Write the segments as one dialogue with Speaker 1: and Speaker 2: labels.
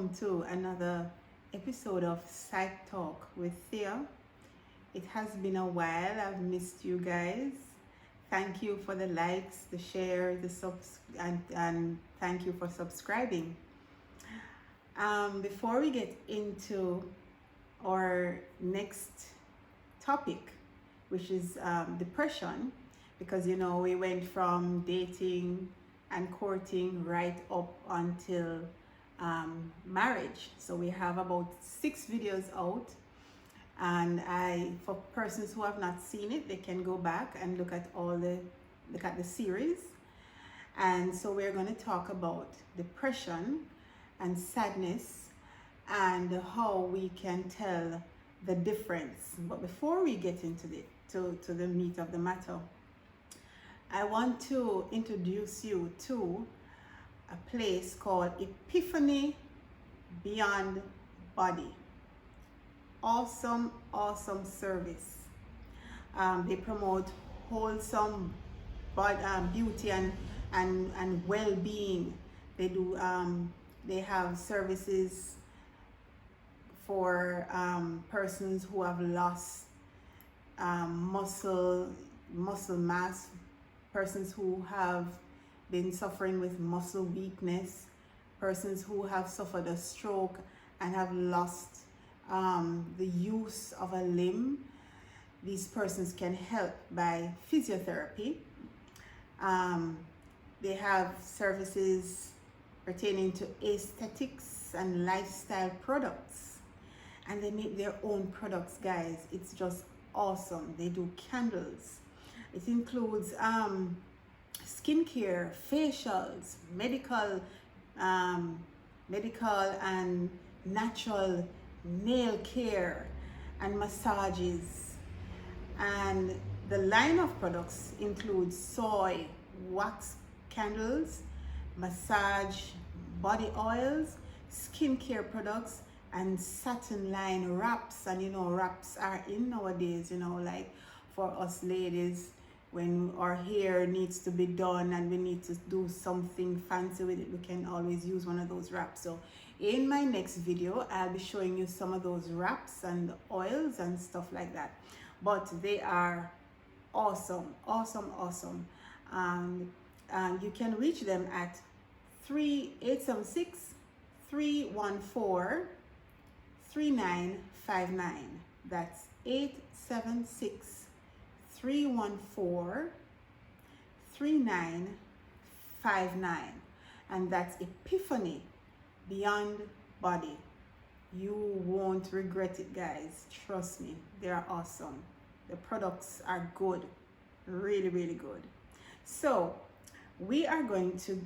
Speaker 1: welcome to another episode of Psych Talk with Thea. It has been a while, I've missed you guys. Thank you for the likes, the share, the subs, and thank you for subscribing. Before we get into our next topic, which is depression, because we went from dating and courting right up until marriage. So we have about 6 videos out, and for persons who have not seen it, they can go back and look at the series. And so we're going to talk about depression and sadness and how we can tell the difference. But before we get into the meat of the matter, I want to introduce you to a place called Epiphany Beyond Body. Awesome service. They promote wholesome beauty and well-being. They have services for persons who have lost muscle mass, persons who have been suffering with muscle weakness, persons who have suffered a stroke and have lost the use of a limb. These persons can help by physiotherapy. They have services pertaining to aesthetics and lifestyle products, and they make their own products, guys. It's just awesome. They do candles. It includes skincare, facials, medical and natural nail care, and massages. And the line of products includes soy wax candles, massage body oils, skincare products, and satin line wraps. And wraps are in nowadays, like for us ladies, when our hair needs to be done and we need to do something fancy with it, we can always use one of those wraps. So in my next video, I'll be showing you some of those wraps and oils and stuff like that. But they are awesome. And you can reach them at 876-314-3959. That's 876-314-3959, and that's Epiphany Beyond Body. You won't regret it, guys. Trust me, they're awesome. The products are good, really good. So we are going to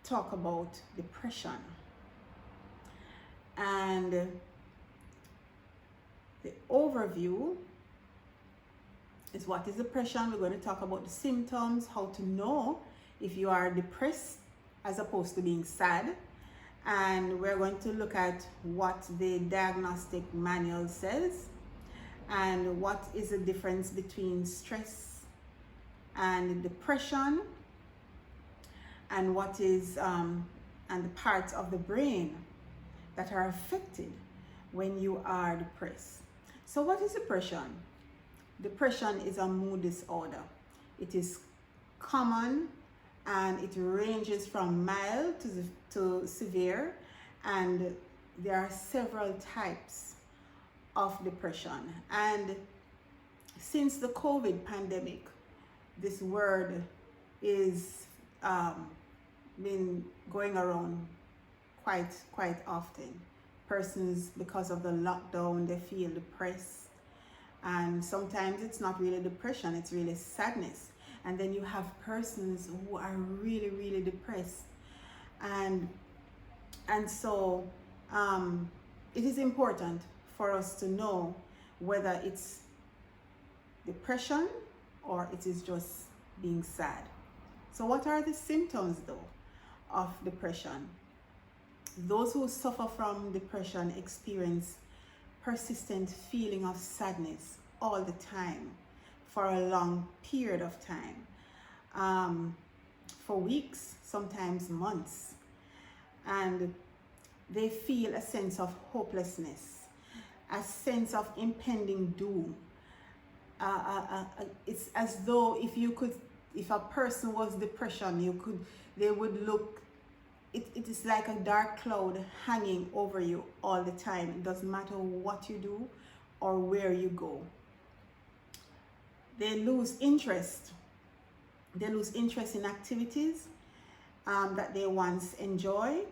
Speaker 1: talk about depression, and the overview is what is depression. We're going to talk about the symptoms, how to know if you are depressed as opposed to being sad, and we're going to look at what the diagnostic manual says, and what is the difference between stress and depression, and what is and the parts of the brain that are affected when you are depressed. So what is depression? Depression is a mood disorder. It is common, and it ranges from mild to severe, and there are several types of depression. And since the COVID pandemic, this word is been going around quite often. Persons, because of the lockdown, they feel depressed, and sometimes it's not really depression, it's really sadness. And then you have persons who are really depressed, and so it is important for us to know whether it's depression or it is just being sad. So what are the symptoms though of depression? Those who suffer from depression experience persistent feeling of sadness all the time for a long period of time, for weeks, sometimes months. And they feel a sense of hopelessness, a sense of impending doom. It's as though if a person was depression, they would look, it is like a dark cloud hanging over you all the time. It doesn't matter what you do or where you go. They lose interest. They lose interest in activities that they once enjoyed.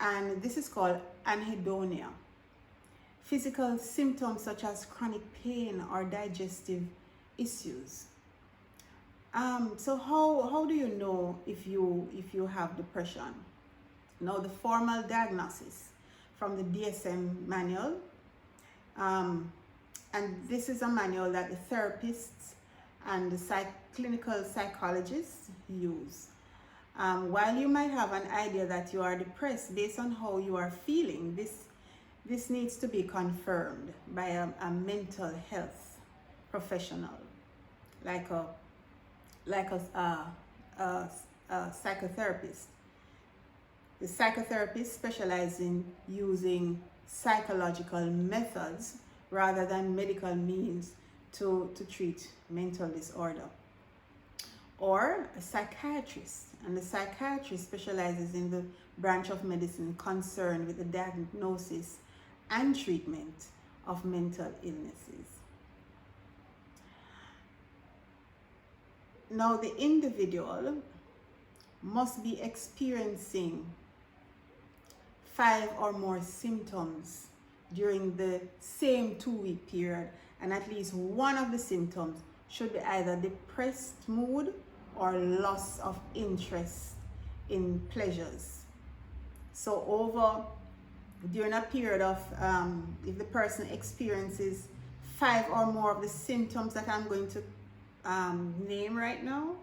Speaker 1: And this is called anhedonia. Physical symptoms such as chronic pain or digestive issues. So how do you know if you have depression? Now, the formal diagnosis from the DSM manual, and this is a manual that the therapists and the clinical psychologists use. While you might have an idea that you are depressed based on how you are feeling, this needs to be confirmed by a mental health professional, like a psychotherapist. The psychotherapist specializes in using psychological methods rather than medical means to treat mental disorder. Or a psychiatrist, and the psychiatrist specializes in the branch of medicine concerned with the diagnosis and treatment of mental illnesses. Now, the individual must be experiencing 5 or more symptoms during the same 2-week period, and at least one of the symptoms should be either depressed mood or loss of interest in pleasures. So during a period of, if the person experiences 5 or more of the symptoms that I'm going to name right now,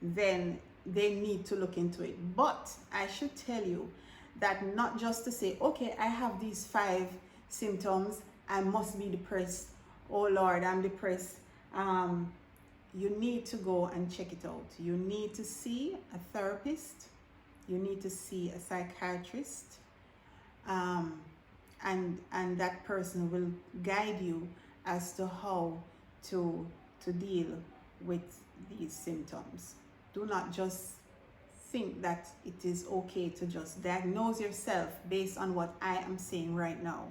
Speaker 1: then they need to look into it. But I should tell you that not just to say, okay, I have these 5 symptoms, I must be depressed. Oh Lord, I'm depressed. You need to go and check it out. You need to see a therapist. You need to see a psychiatrist. And that person will guide you as to how to deal with these symptoms. Do not just think that it is okay to just diagnose yourself based on what I am saying right now.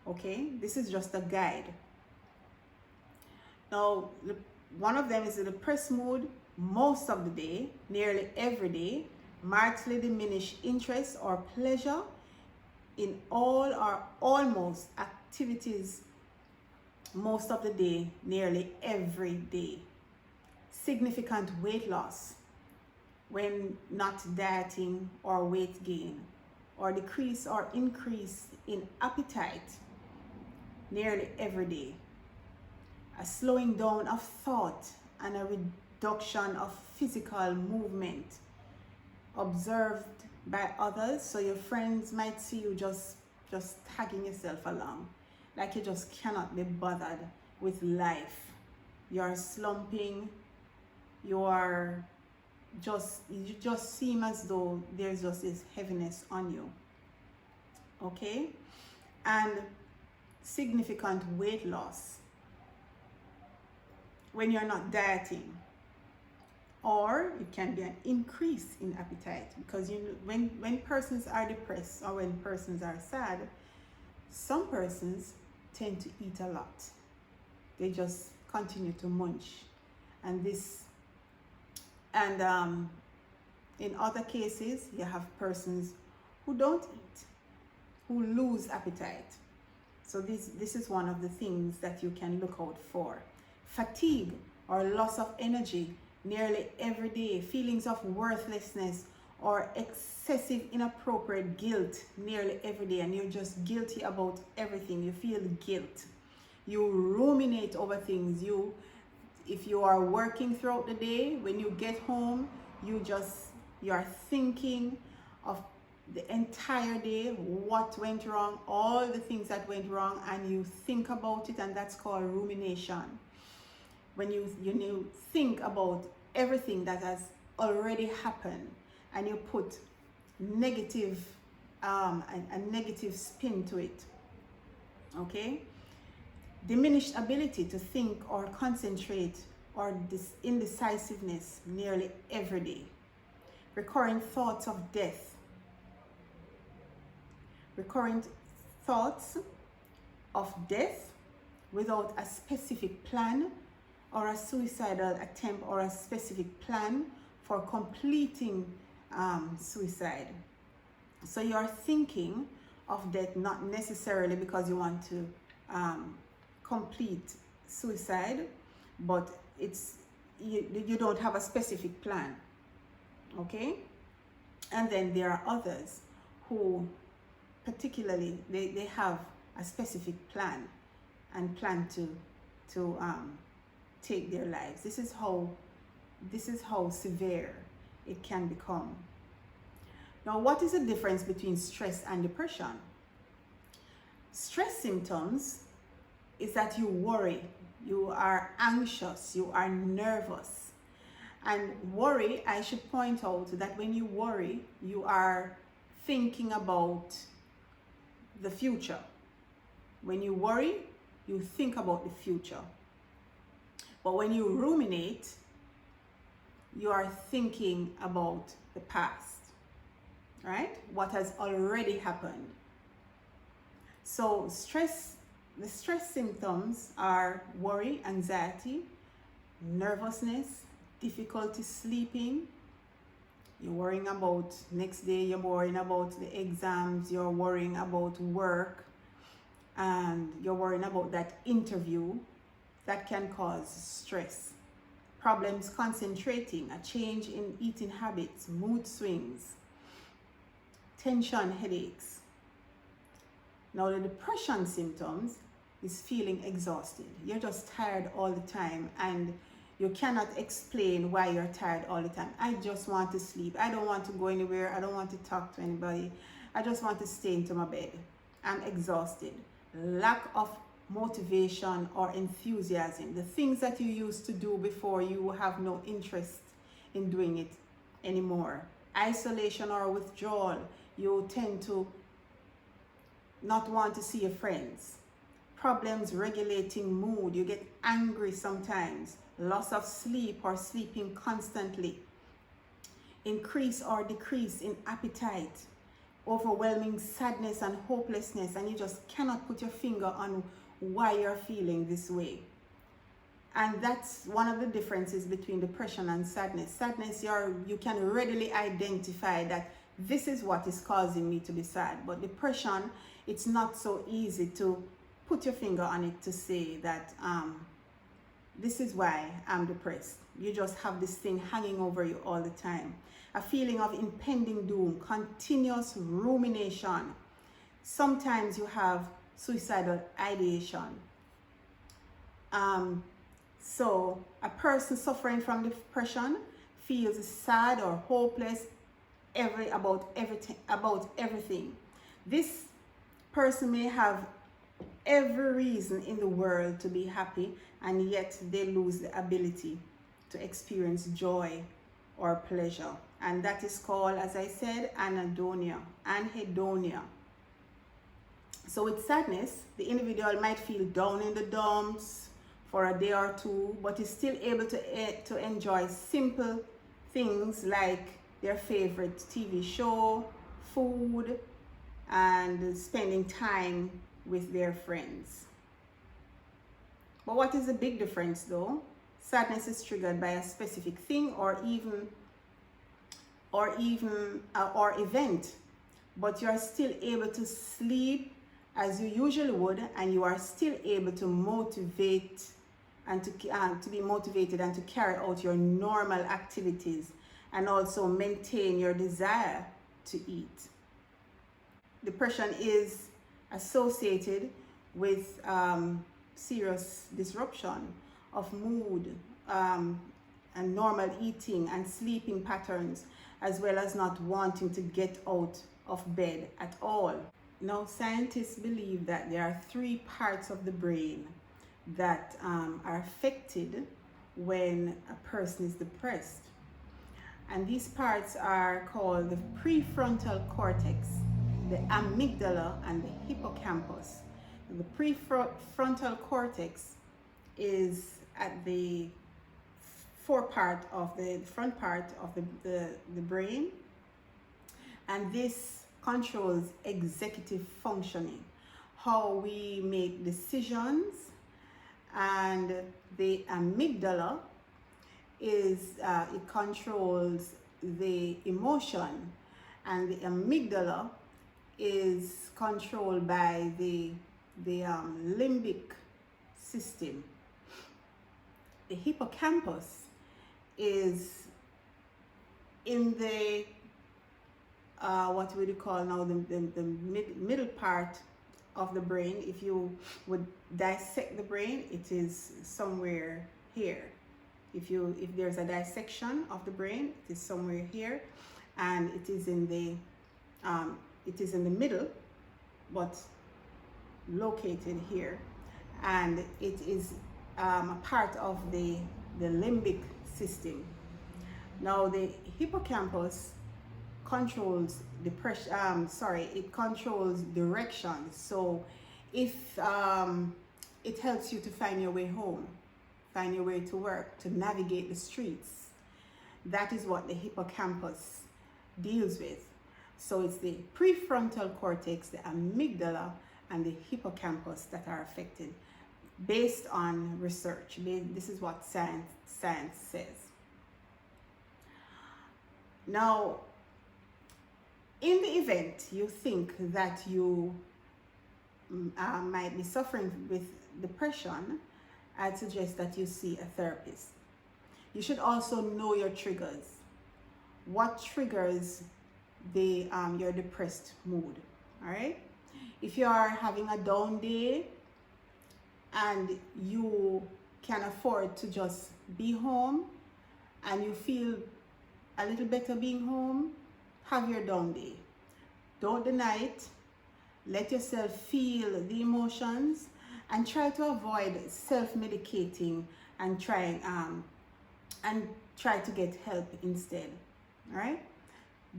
Speaker 1: Okay, this is just a guide. Now, one of them is the depressed mood most of the day, nearly every day, markedly diminished interest or pleasure in all or almost activities most of the day, nearly every day. Significant weight loss when not dieting or weight gain, or decrease or increase in appetite nearly every day. A slowing down of thought and a reduction of physical movement observed by others. So your friends might see you just tagging yourself along, like you just cannot be bothered with life. You're slumping, you just seem as though there's just this heaviness on you. Okay? And significant weight loss when you're not dieting, or it can be an increase in appetite, because when persons are depressed or when persons are sad, some persons tend to eat a lot. They just continue to munch, and in other cases you have persons who don't eat, who lose appetite. So this is one of the things that you can look out for. Fatigue or loss of energy nearly every day, feelings of worthlessness or excessive inappropriate guilt nearly every day, and you're just guilty about everything. You feel guilt. You ruminate over things. If you are working throughout the day, when you get home, you are thinking of the entire day, what went wrong, all the things that went wrong, and you think about it, and that's called rumination. When you think about everything that has already happened, and you put negative a negative spin to it. Okay? Diminished ability to think or concentrate, or indecisiveness nearly every day. Recurring thoughts of death. Recurrent thoughts of death without a specific plan, or a suicidal attempt, or a specific plan for completing suicide. So you're thinking of death not necessarily because you want to complete suicide, but you don't have a specific plan. Okay? And then there are others who particularly they have a specific plan and plan to take their lives. This is how severe it can become. Now, what is the difference between stress and depression? Stress symptoms is that you worry, you are anxious, you are nervous. And worry, I should point out that when you worry, you are thinking about the future. When you worry, you think about the future. But when you ruminate, you are thinking about the past, right? What has already happened. So the stress symptoms are worry, anxiety, nervousness, difficulty sleeping. You're worrying about next day, you're worrying about the exams, you're worrying about work, and you're worrying about that interview. That can cause stress. Problems concentrating, a change in eating habits, mood swings, tension, headaches. Now the depression symptoms is feeling exhausted. You're just tired all the time, and you cannot explain why you're tired all the time. I just want to sleep. I don't want to go anywhere. I don't want to talk to anybody. I just want to stay into my bed. I'm exhausted. Lack of motivation or enthusiasm. The things that you used to do before, you have no interest in doing it anymore. Isolation or withdrawal. You tend to not want to see your friends. Problems regulating mood. You get angry sometimes. Loss of sleep or sleeping constantly. Increase or decrease in appetite. Overwhelming sadness and hopelessness, and you just cannot put your finger on why you're feeling this way. And that's one of the differences between depression and sadness. Sadness, you can readily identify that this is what is causing me to be sad. But depression, it's not so easy to put your finger on it to say that this is why I'm depressed. You just have this thing hanging over you all the time. A feeling of impending doom, continuous rumination. Sometimes you have suicidal ideation. So a person suffering from depression feels sad or hopeless about everything. This person may have every reason in the world to be happy, and yet they lose the ability to experience joy or pleasure. And that is called, as I said, anhedonia. So with sadness, the individual might feel down in the dumps for a day or two, but is still able to enjoy simple things like their favorite TV show, food, and spending time with their friends. But what is the big difference though? Sadness is triggered by a specific thing or event, but you are still able to sleep as you usually would, and you are still able to motivate and to be motivated and to carry out your normal activities, and also maintain your desire to eat. Depression is associated with serious disruption of mood and normal eating and sleeping patterns, as well as not wanting to get out of bed at all. Now, scientists believe that there are 3 parts of the brain that are affected when a person is depressed. And these parts are called the prefrontal cortex, the amygdala and the hippocampus. The prefrontal cortex is at the front part of the brain, and this controls executive functioning, how we make decisions. And the amygdala is it controls the emotion, and the amygdala is controlled by the limbic system. The hippocampus is in the what would you call now, the middle part of the brain. If you would dissect the brain, it is somewhere here. If there's a dissection of the brain, it is somewhere here, and it is in the middle, but located here, and it is a part of the limbic system. Now the hippocampus controls it controls direction. So if it helps you to find your way home, find your way to work, to navigate the streets, that is what the hippocampus deals with. So it's the prefrontal cortex, the amygdala, and the hippocampus that are affected based on research. This is what science says. Now, in the event you think that you might be suffering with depression, I'd suggest that you see a therapist. You should also know your triggers. What triggers your depressed mood? All right. If you are having a down day and you can afford to just be home and you feel a little better being home, have your down day. Don't deny it. Let yourself feel the emotions and try to avoid self-medicating and try to get help instead. All right?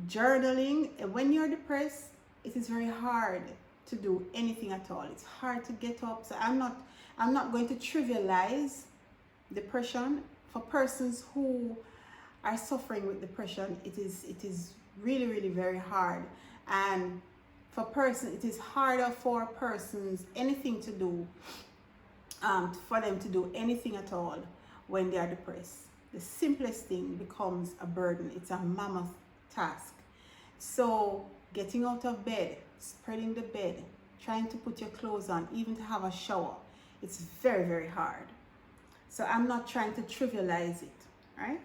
Speaker 1: Journaling. When you're depressed, it is very hard to do anything at all. It's hard to get up. So I'm not going to trivialize depression. For persons who are suffering with depression, it is really, really very hard. And for persons, it is harder for persons anything to do, for them to do anything at all when they are depressed. The simplest thing becomes a burden. It's a mammoth task. So getting out of bed, spreading the bed, trying to put your clothes on, even to have a shower, it's very, very hard. So I'm not trying to trivialize it, right?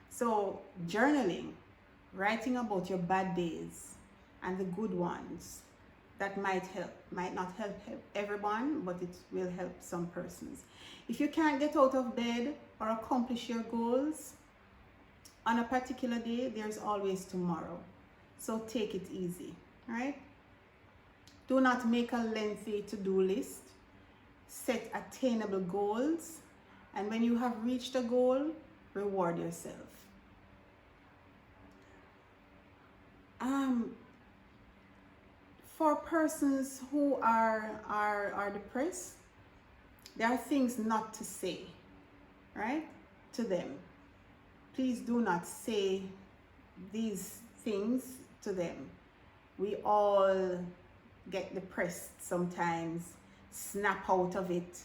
Speaker 1: So journaling, writing about your bad days and the good ones, that might help. Might not help everyone, but it will help some persons. If you can't get out of bed or accomplish your goals on a particular day, there's always tomorrow. So take it easy, right? Do not make a lengthy to-do list. Set attainable goals. And when you have reached a goal, reward yourself. For persons who are depressed, there are things not to say, right, to them. Please do not say these things to them. We all get depressed sometimes. Snap out of it.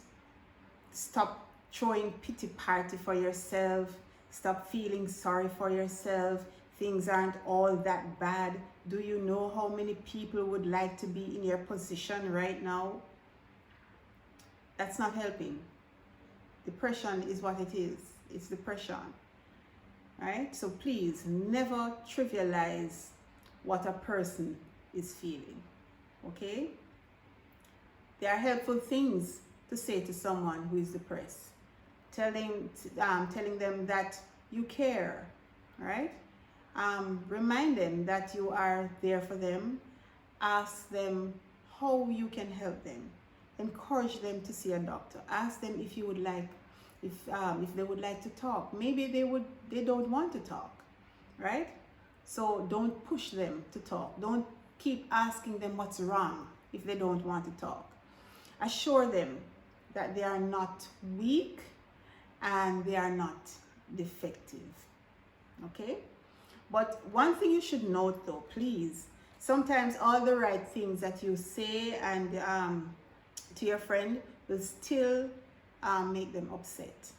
Speaker 1: Stop throwing pity party for yourself. Stop feeling sorry for yourself. Things aren't all that bad. Do you know how many people would like to be in your position right now? That's not helping. Depression is what it is. It's depression, right? So please never trivialize what a person is feeling, okay? There are helpful things to say to someone who is depressed. Telling them that you care, right? Remind them that you are there for them. Ask them how you can help them. Encourage them to see a doctor. Ask them if you would like, if they would like to talk. Maybe they don't want to talk, right? So don't push them to talk. Don't keep asking them what's wrong if they don't want to talk. Assure them that they are not weak and they are not defective. Okay? But one thing you should note though, please, sometimes all the right things that you say and to your friend will still make them upset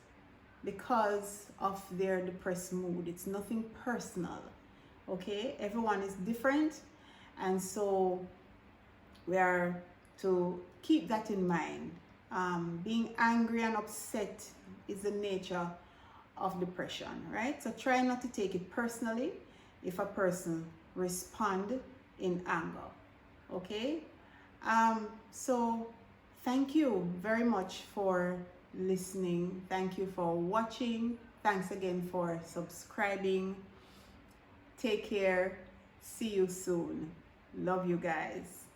Speaker 1: because of their depressed mood. It's nothing personal. Okay? Everyone is different, and so we are to keep that in mind. Being angry and upset is the nature of depression, right? So try not to take it personally if a person respond in anger. Okay? So thank you very much for listening. Thank you for watching. Thanks again for subscribing. Take care. See you soon. Love you guys.